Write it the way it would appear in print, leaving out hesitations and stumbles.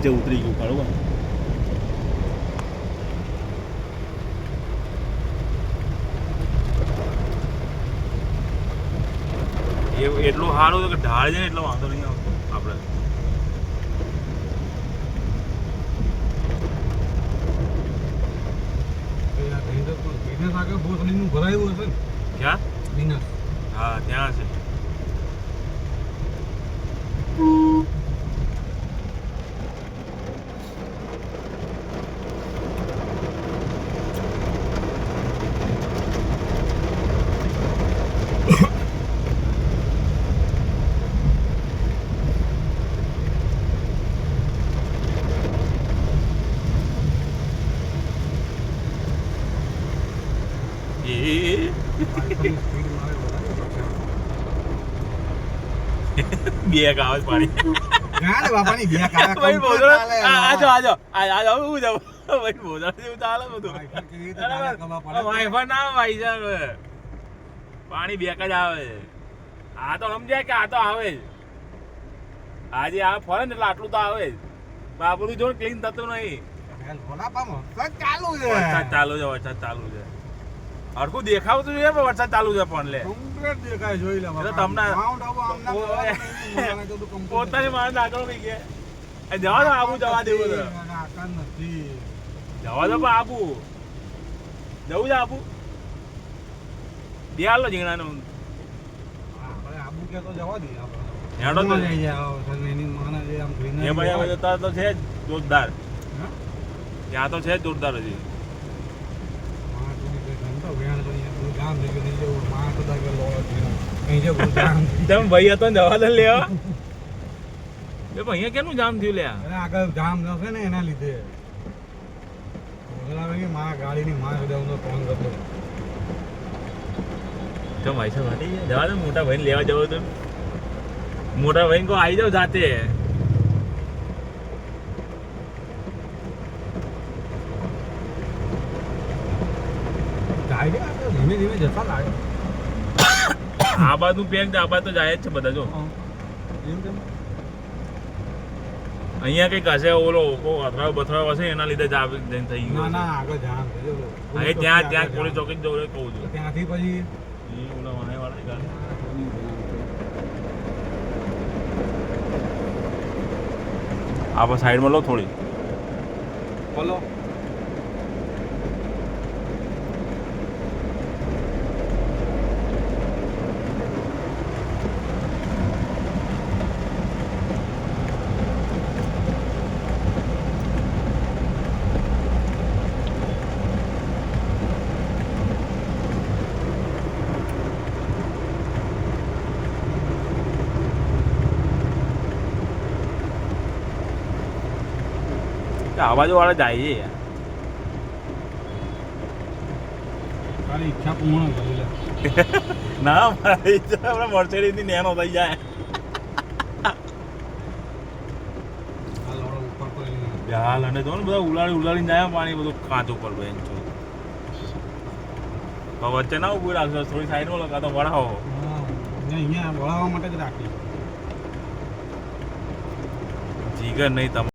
નીચે ઉતરી ગયું બરોબર. એટલું સારું કે ઢાળ છે ને એટલો વાંધો નહીં આવતો આપણે. ભરાયું હશે ને ક્યાં? બિઝનેસ હા ત્યાં છે. બે કાવજ પાણી ગાને બાપાની બે કાવા ભાઈ બોલો આજો આજો આજો હું જાવ ભાઈ બોલો જેવું ચાલે બધું વાઈફાઈ ના ભાઈ સાહેબ પાણી બે જ આવે. આ તો સમજ્યા કે આ તો આવે જ આજે આ ફરે ને એટલે આટલું તો આવે જ. આપણું જો ક્લીન થતું નહીં. ચાલુ છે વરસાદ ચાલુ છે વરસાદ ચાલુ છે. હરખું દેખાવતું જોઈએ પણ વરસાદ ચાલુ છે પણ લે કમ્પ્લીટ દેખાય જોઈ લે એટલે તમને પોતાની માણસ આગળ કઈ ગયા જવા દો આબુ જવા દેવું તો નથી જવા દો પણ આબુ જવું છે આબુ બે હાલો જીણાનું આબુ કે તો જવા દઈએ હેડો તો એની માને જે આમ જોઈને એ ભાઈ હવે તો છે જ જોરદાર. ત્યાં તો છે જ જોરદાર હજી. તમે ભાઈ હતો ને જવા દે લેવા અહીંયા કેનું જામ થયું લ્યા? આગળ જામ છે ને એના લીધે ગાડીની માં ફોન કરતો તો ભાઈ સાહેબ જવા દો મોટા ભાઈ લેવા જવો તો મોટા ભાઈ કો આવી જાવ જાતે. ધીમે ધીમે જતા લાગે. આ બાજુ પેક આ બાજુ તો જાય જ છે બધા જો. અહીંયા કઈક હશે ઓલો અથડાવ બથડાવ હશે એના લીધે જ થઈ ગયું. ના આગળ જામ છે ત્યાં ત્યાં પોલીસ ચોકી જવું કહું છું. ત્યાંથી પછી ઓલા વાહે વાળા આપણે સાઈડમાં લો થોડી બોલો આ બાજુ વાળા જાય છે યાર. તારી ઈચ્છા પૂર્ણ કરી લે. ના મારી ઈચ્છા આપણે મર્સિડીઝ ની નેનો થઈ જાય. હાલ અને જો ને બધા ઉલાડીને જાય પાણી બધું કાચ ઉપર બેન છો. વચ્ચે ના ઉભું રાખજો થોડી સાઈડમાં લગા તો વળાવો. અહીંયા વળાવવા માટે જ રાખી જીગર નહીં તમે